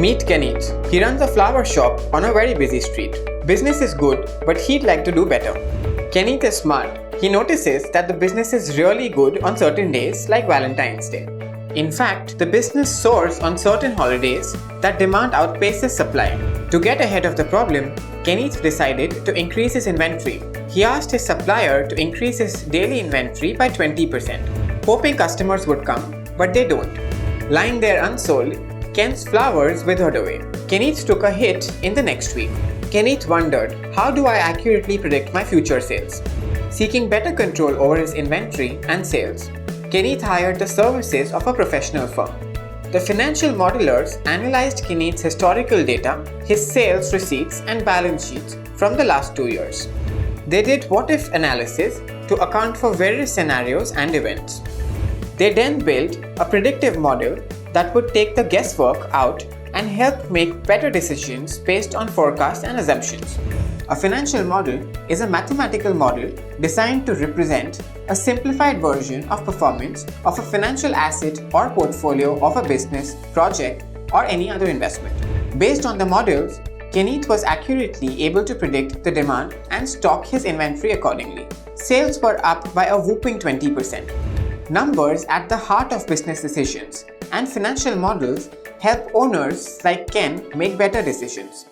Meet Kenith. He runs a flower shop on a very busy street. Business is good, but he'd like to do better. Kenith is smart. He notices that the business is really good on certain days like Valentine's Day. In fact, the business soars on certain holidays that demand outpaces supply. To get ahead of the problem, Kenith decided to increase his inventory. He asked his supplier to increase his daily inventory by 20%, hoping customers would come, but they don't. Lying there unsold, Ken's flowers withered away. Kenith took a hit in the next week. Kenith wondered, how do I accurately predict my future sales? Seeking better control over his inventory and sales, Kenith hired the services of a professional firm. The financial modelers analyzed Kenith's historical data, his sales receipts and balance sheets from the last 2 years. They did what-if analysis to account for various scenarios and events. They then built a predictive model that would take the guesswork out and help make better decisions based on forecasts and assumptions. A financial model is a mathematical model designed to represent a simplified version of performance of a financial asset or portfolio of a business, project, or any other investment. Based on the models, Kenith was accurately able to predict the demand and stock his inventory accordingly. Sales were up by a whopping 20%. Numbers at the heart of business decisions, and financial models help owners like Ken make better decisions.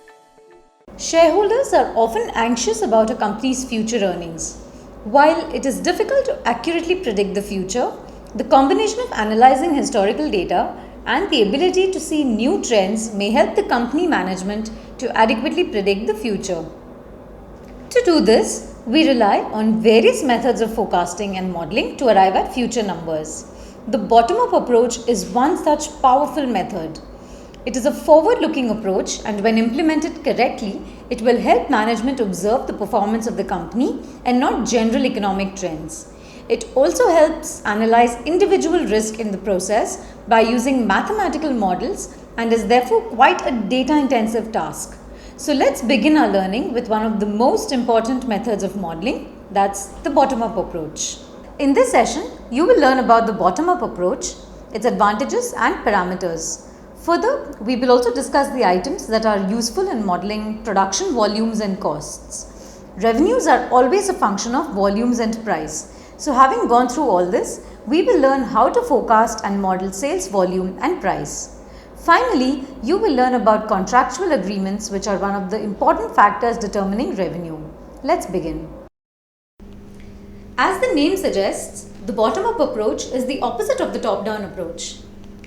Shareholders are often anxious about a company's future earnings. While it is difficult to accurately predict the future, the combination of analyzing historical data and the ability to see new trends may help the company management to adequately predict the future. To do this, we rely on various methods of forecasting and modeling to arrive at future numbers. The bottom-up approach is one such powerful method. It is a forward-looking approach, and when implemented correctly, it will help management observe the performance of the company and not general economic trends. It also helps analyze individual risk in the process by using mathematical models and is therefore quite a data-intensive task. So let's begin our learning with one of the most important methods of modeling, that's the bottom-up approach. In this session, you will learn about the bottom-up approach, its advantages and parameters. Further, we will also discuss the items that are useful in modeling production volumes and costs. Revenues are always a function of volumes and price. So having gone through all this, we will learn how to forecast and model sales volume and price. Finally, you will learn about contractual agreements, which are one of the important factors determining revenue. Let's begin. As the name suggests, the bottom-up approach is the opposite of the top-down approach.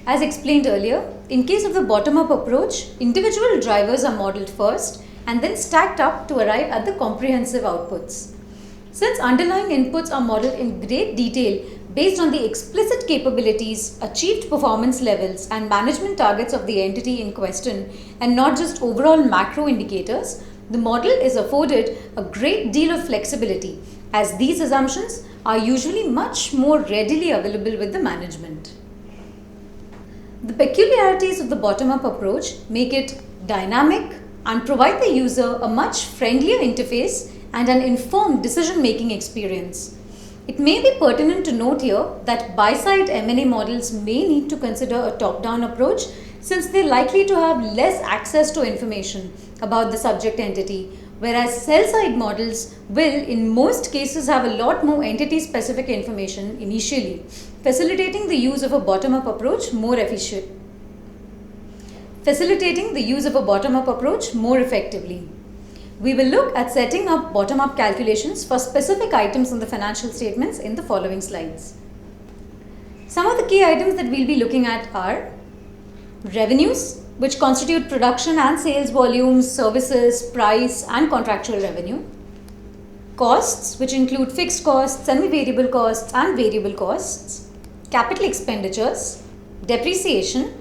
As explained earlier, in case of the bottom-up approach, individual drivers are modeled first and then stacked up to arrive at the comprehensive outputs. Since underlying inputs are modeled in great detail based on the explicit capabilities, achieved performance levels, and management targets of the entity in question, and not just overall macro indicators, the model is afforded a great deal of flexibility, as these assumptions are usually much more readily available with the management. The peculiarities of the bottom-up approach make it dynamic and provide the user a much friendlier interface and an informed decision-making experience. It may be pertinent to note here that buy-side M&A models may need to consider a top-down approach, since they're likely to have less access to information about the subject entity, whereas sell-side models will in most cases have a lot more entity-specific information initially, facilitating the use of a bottom-up approach more effectively. We will look at setting up bottom-up calculations for specific items on the financial statements in the following slides. Some of the key items that we'll be looking at are revenues, which constitute production and sales volumes, services, price, and contractual revenue. Costs, which include fixed costs, semi-variable costs, and variable costs. Capital expenditures, depreciation,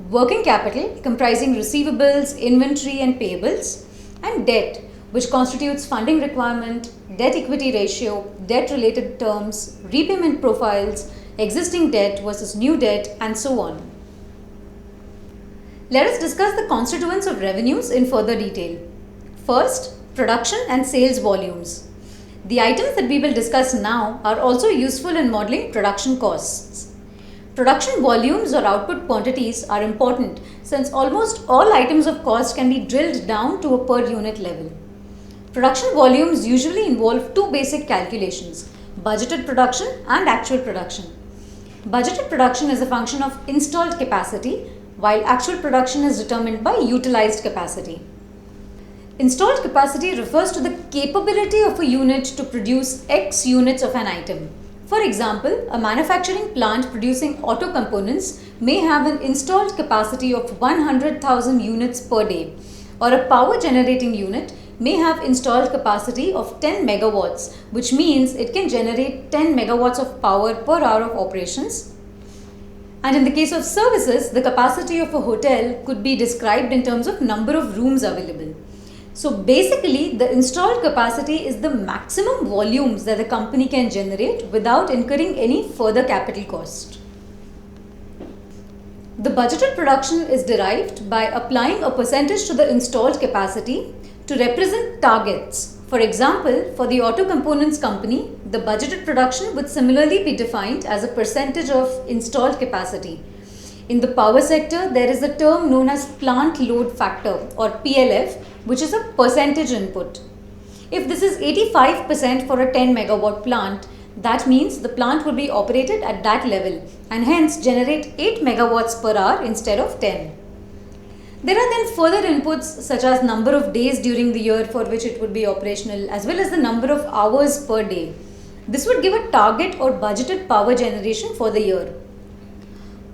working capital comprising receivables, inventory, and payables, and debt, which constitutes funding requirement, debt equity ratio, debt related terms, repayment profiles, existing debt versus new debt, and so on. Let us discuss the constituents of revenues in further detail. First, production and sales volumes. The items that we will discuss now are also useful in modeling production costs. Production volumes or output quantities are important since almost all items of cost can be drilled down to a per unit level. Production volumes usually involve two basic calculations: budgeted production and actual production. Budgeted production is a function of installed capacity, while actual production is determined by utilized capacity. Installed capacity refers to the capability of a unit to produce X units of an item. For example, a manufacturing plant producing auto components may have an installed capacity of 100,000 units per day, or a power generating unit may have installed capacity of 10 megawatts, which means it can generate 10 megawatts of power per hour of operations. And in the case of services, the capacity of a hotel could be described in terms of number of rooms available. So basically, the installed capacity is the maximum volumes that the company can generate without incurring any further capital cost. The budgeted production is derived by applying a percentage to the installed capacity to represent targets. For example, for the auto components company, the budgeted production would similarly be defined as a percentage of installed capacity. In the power sector, there is a term known as plant load factor or PLF, which is a percentage input. If this is 85% for a 10 megawatt plant, that means the plant would be operated at that level and hence generate 8 megawatts per hour instead of 10. There are then further inputs such as number of days during the year for which it would be operational, as well as the number of hours per day. This would give a target or budgeted power generation for the year.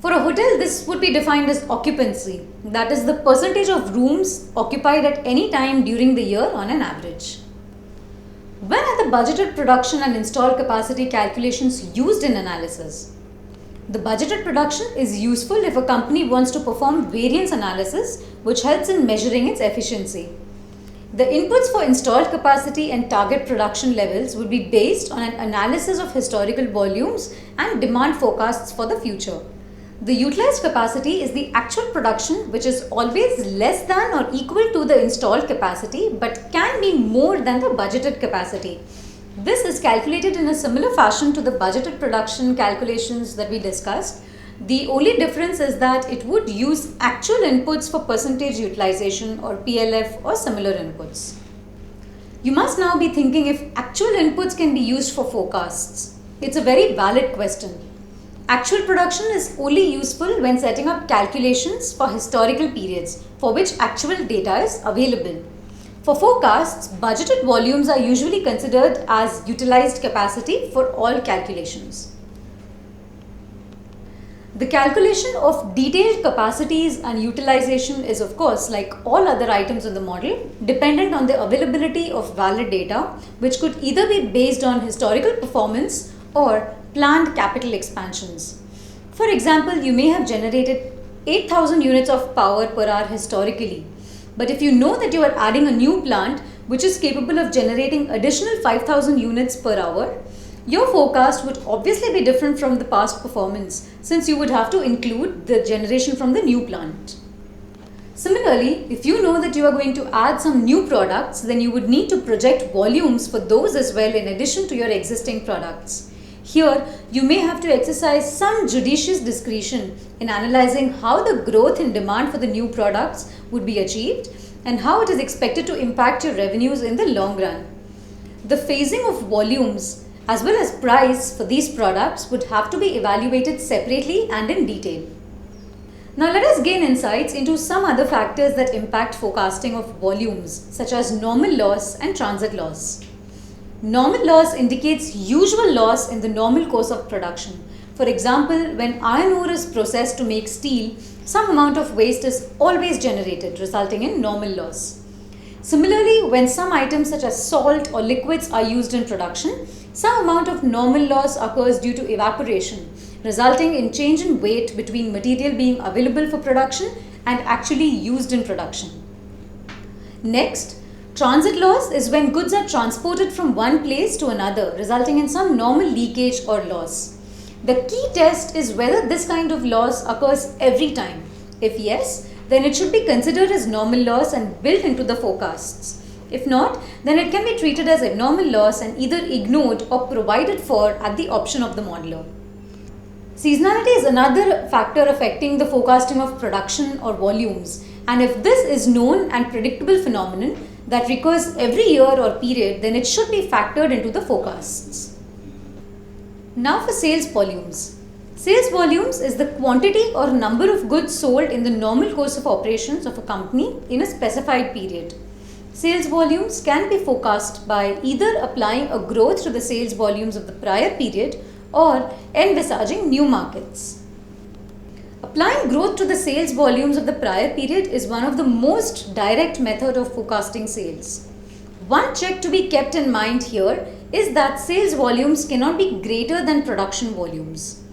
For a hotel, this would be defined as occupancy, that is the percentage of rooms occupied at any time during the year on an average. When are the budgeted production and installed capacity calculations used in analysis? The budgeted production is useful if a company wants to perform variance analysis, which helps in measuring its efficiency. The inputs for installed capacity and target production levels would be based on an analysis of historical volumes and demand forecasts for the future. The utilized capacity is the actual production, which is always less than or equal to the installed capacity but can be more than the budgeted capacity. This is calculated in a similar fashion to the budgeted production calculations that we discussed. The only difference is that it would use actual inputs for percentage utilization or PLF or similar inputs. You must now be thinking if actual inputs can be used for forecasts. It's a very valid question. Actual production is only useful when setting up calculations for historical periods for which actual data is available. For forecasts, budgeted volumes are usually considered as utilized capacity for all calculations. The calculation of detailed capacities and utilization is, of course, like all other items in the model, dependent on the availability of valid data, which could either be based on historical performance or planned capital expansions. For example, you may have generated 8,000 units of power per hour historically. But if you know that you are adding a new plant which is capable of generating additional 5,000 units per hour, your forecast would obviously be different from the past performance since you would have to include the generation from the new plant. Similarly, if you know that you are going to add some new products, then you would need to project volumes for those as well in addition to your existing products. Here, you may have to exercise some judicious discretion in analyzing how the growth in demand for the new products would be achieved and how it is expected to impact your revenues in the long run. The phasing of volumes as well as price for these products would have to be evaluated separately and in detail. Now let us gain insights into some other factors that impact forecasting of volumes, such as normal loss and transit loss. Normal loss indicates usual loss in the normal course of production. For example, when iron ore is processed to make steel, some amount of waste is always generated, resulting in normal loss. Similarly, when some items such as salt or liquids are used in production, some amount of normal loss occurs due to evaporation, resulting in change in weight between material being available for production and actually used in production. Next, transit loss is when goods are transported from one place to another, resulting in some normal leakage or loss. The key test is whether this kind of loss occurs every time. If yes, then it should be considered as normal loss and built into the forecasts. If not, then it can be treated as abnormal loss and either ignored or provided for at the option of the modeler. Seasonality is another factor affecting the forecasting of production or volumes, and if this is known and predictable phenomenon that recurs every year or period, then it should be factored into the forecasts. Now for sales volumes. Sales volumes is the quantity or number of goods sold in the normal course of operations of a company in a specified period. Sales volumes can be forecast by either applying a growth to the sales volumes of the prior period or envisaging new markets. Applying growth to the sales volumes of the prior period is one of the most direct method of forecasting sales. One check to be kept in mind here is that sales volumes cannot be greater than production volumes.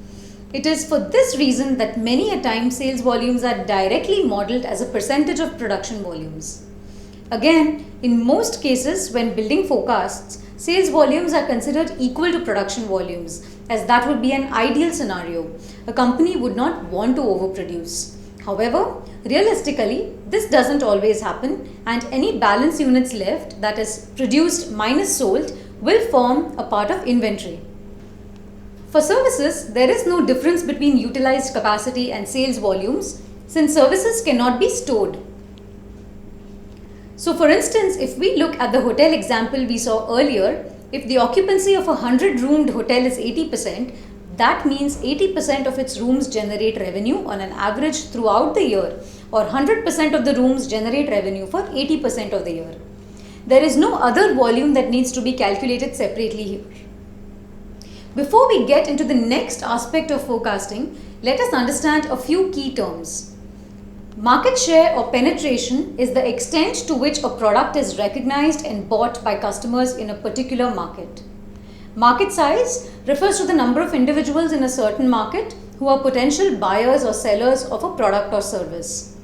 It is for this reason that many a time sales volumes are directly modeled as a percentage of production volumes. Again, in most cases when building forecasts, sales volumes are considered equal to production volumes, as that would be an ideal scenario. A company would not want to overproduce. However, realistically, this doesn't always happen, and any balance units left, that is produced minus sold, will form a part of inventory. For services, there is no difference between utilized capacity and sales volumes, since services cannot be stored. So for instance, if we look at the hotel example we saw earlier, if the occupancy of a 100-roomed hotel is 80%, that means 80% of its rooms generate revenue on an average throughout the year, or 100% of the rooms generate revenue for 80% of the year. There is no other volume that needs to be calculated separately here. Before we get into the next aspect of forecasting, let us understand a few key terms. Market share or penetration is the extent to which a product is recognized and bought by customers in a particular market. Market size refers to the number of individuals in a certain market who are potential buyers or sellers of a product or service.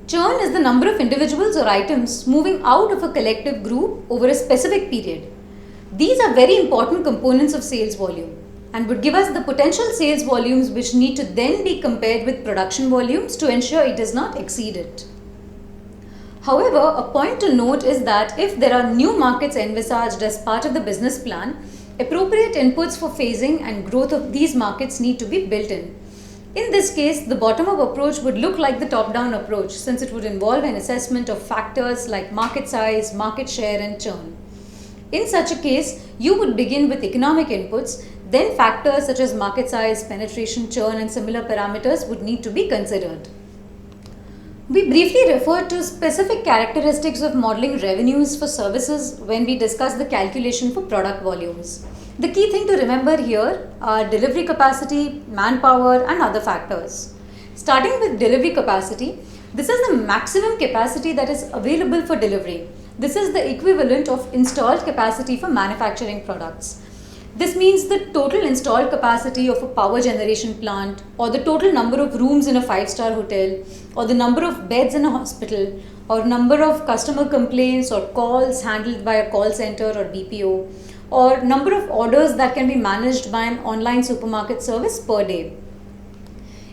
Churn is the number of individuals or items moving out of a collective group over a specific period. These are very important components of sales volume and would give us the potential sales volumes which need to then be compared with production volumes to ensure it does not exceed it. However, a point to note is that if there are new markets envisaged as part of the business plan, appropriate inputs for phasing and growth of these markets need to be built in. In this case, the bottom-up approach would look like the top-down approach, since it would involve an assessment of factors like market size, market share, and churn. In such a case, you would begin with economic inputs, then factors such as market size, penetration, churn, and similar parameters would need to be considered. We briefly referred to specific characteristics of modeling revenues for services when we discussed the calculation for product volumes. The key thing to remember here are delivery capacity, manpower, and other factors. Starting with delivery capacity, this is the maximum capacity that is available for delivery. This is the equivalent of installed capacity for manufacturing products. This means the total installed capacity of a power generation plant, or the total number of rooms in a 5-star hotel, or the number of beds in a hospital, or number of customer complaints or calls handled by a call center or BPO, or number of orders that can be managed by an online supermarket service per day.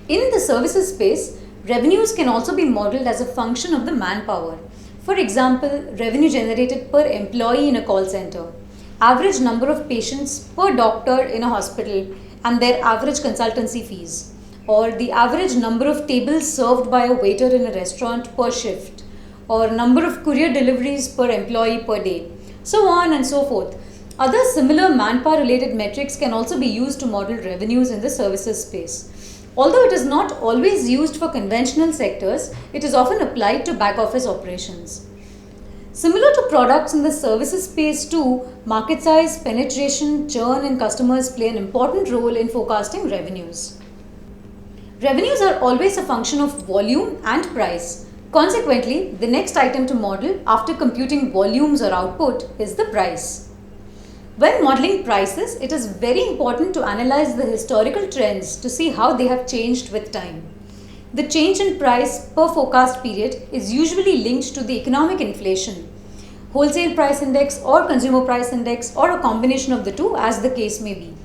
In the services space, revenues can also be modeled as a function of the manpower. For example, revenue generated per employee in a call center, average number of patients per doctor in a hospital and their average consultancy fees, or the average number of tables served by a waiter in a restaurant per shift, or number of courier deliveries per employee per day, so on and so forth. Other similar manpower related metrics can also be used to model revenues in the services space. Although it is not always used for conventional sectors, it is often applied to back office operations. Similar to products in the services space too, market size, penetration, churn, and customers play an important role in forecasting revenues. Revenues are always a function of volume and price. Consequently, the next item to model after computing volumes or output is the price. When modeling prices, it is very important to analyze the historical trends to see how they have changed with time. The change in price per forecast period is usually linked to the economic inflation, wholesale price index or consumer price index, or a combination of the two, as the case may be.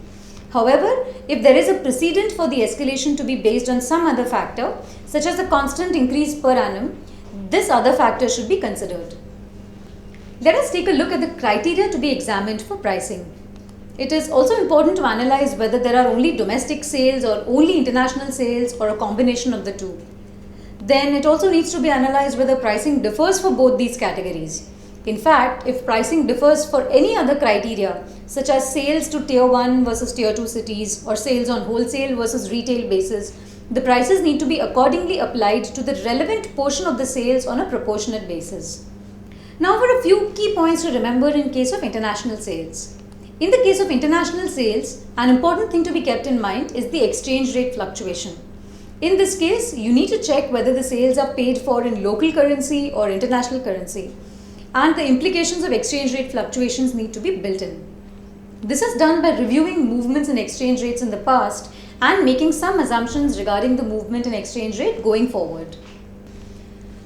However, if there is a precedent for the escalation to be based on some other factor, such as a constant increase per annum, this other factor should be considered. Let us take a look at the criteria to be examined for pricing. It is also important to analyze whether there are only domestic sales or only international sales or a combination of the two. Then it also needs to be analyzed whether pricing differs for both these categories. In fact, if pricing differs for any other criteria, such as sales to tier 1 versus tier 2 cities or sales on wholesale versus retail basis, the prices need to be accordingly applied to the relevant portion of the sales on a proportionate basis. Now for a few key points to remember in case of international sales. In the case of international sales, an important thing to be kept in mind is the exchange rate fluctuation. In this case, you need to check whether the sales are paid for in local currency or international currency, and the implications of exchange rate fluctuations need to be built in. This is done by reviewing movements in exchange rates in the past and making some assumptions regarding the movement in exchange rate going forward.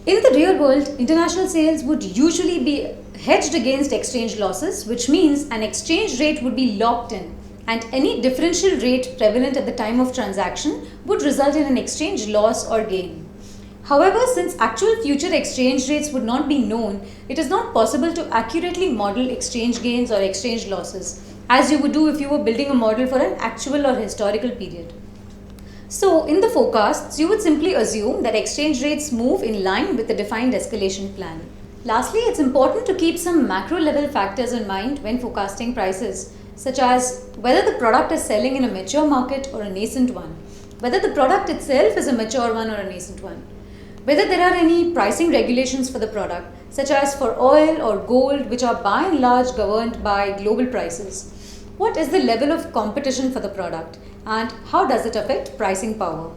In the real world, international sales would usually be hedged against exchange losses, which means an exchange rate would be locked in, and any differential rate prevalent at the time of transaction would result in an exchange loss or gain. However, since actual future exchange rates would not be known, it is not possible to accurately model exchange gains or exchange losses, as you would do if you were building a model for an actual or historical period. So, in the forecasts, you would simply assume that exchange rates move in line with the defined escalation plan. Lastly, it's important to keep some macro level factors in mind when forecasting prices, such as whether the product is selling in a mature market or a nascent one, whether the product itself is a mature one or a nascent one, whether there are any pricing regulations for the product, such as for oil or gold, which are by and large governed by global prices. What is the level of competition for the product, and how does it affect pricing power?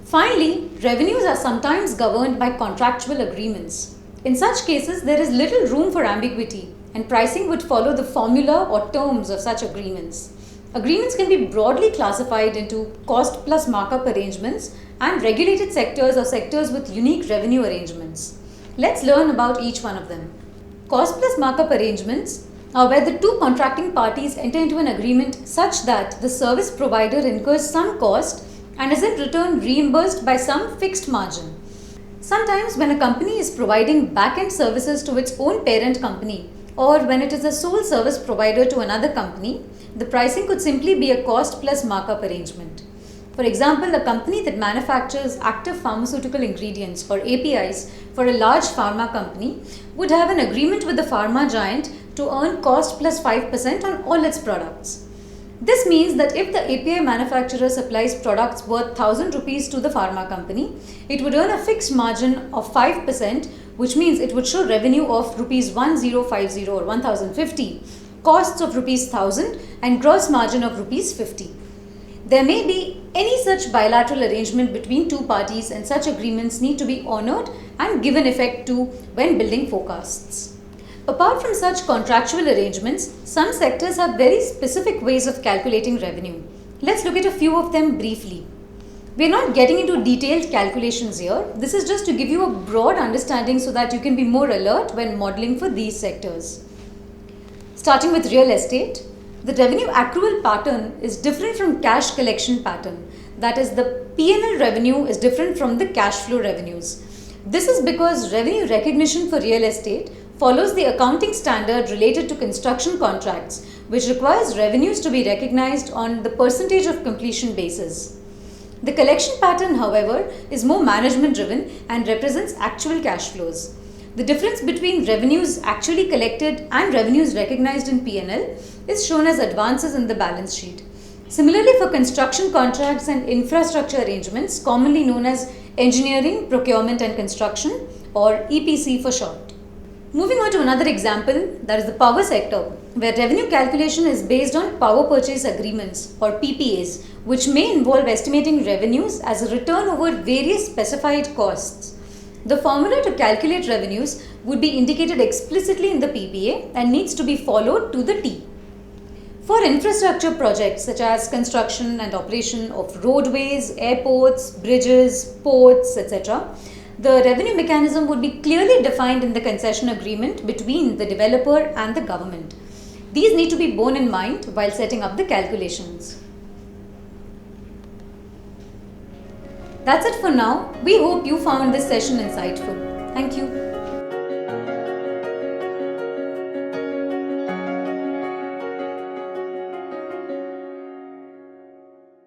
Finally, revenues are sometimes governed by contractual agreements. In such cases, there is little room for ambiguity, and pricing would follow the formula or terms of such agreements. Agreements can be broadly classified into cost plus markup arrangements and regulated sectors or sectors with unique revenue arrangements. Let's learn about each one of them. Cost plus markup arrangements are where the two contracting parties enter into an agreement such that the service provider incurs some cost and is in return reimbursed by some fixed margin. Sometimes when a company is providing back-end services to its own parent company, or when it is a sole service provider to another company, the pricing could simply be a cost plus markup arrangement. For example, a company that manufactures active pharmaceutical ingredients or APIs for a large pharma company would have an agreement with the pharma giant to earn cost plus 5% on all its products. This means that if the API manufacturer supplies products worth 1000 rupees to the pharma company, it would earn a fixed margin of 5%, which means it would show revenue of rupees 1050 or 1050, costs of rupees 1000 and gross margin of rupees 50. There may be any such bilateral arrangement between two parties, and such agreements need to be honored and given effect to when building forecasts. Apart from such contractual arrangements, some sectors have very specific ways of calculating revenue. Let's look at a few of them briefly. We are not getting into detailed calculations here. This is just to give you a broad understanding so that you can be more alert when modeling for these sectors. Starting with real estate, the revenue accrual pattern is different from cash collection pattern. That is, the P&L revenue is different from the cash flow revenues. This is because revenue recognition for real estate follows the accounting standard related to construction contracts, which requires revenues to be recognized on the percentage of completion basis. The collection pattern, however, is more management driven and represents actual cash flows. The difference between revenues actually collected and revenues recognized in P&L is shown as advances in the balance sheet. Similarly, for construction contracts and infrastructure arrangements, commonly known as engineering, procurement and construction, or EPC for short. Moving on to another example, that is the power sector, where revenue calculation is based on power purchase agreements or PPAs, which may involve estimating revenues as a return over various specified costs. The formula to calculate revenues would be indicated explicitly in the PPA and needs to be followed to the T. For infrastructure projects such as construction and operation of roadways, airports, bridges, ports, etc., the revenue mechanism would be clearly defined in the concession agreement between the developer and the government. These need to be borne in mind while setting up the calculations. That's it for now. We hope you found this session insightful. Thank you.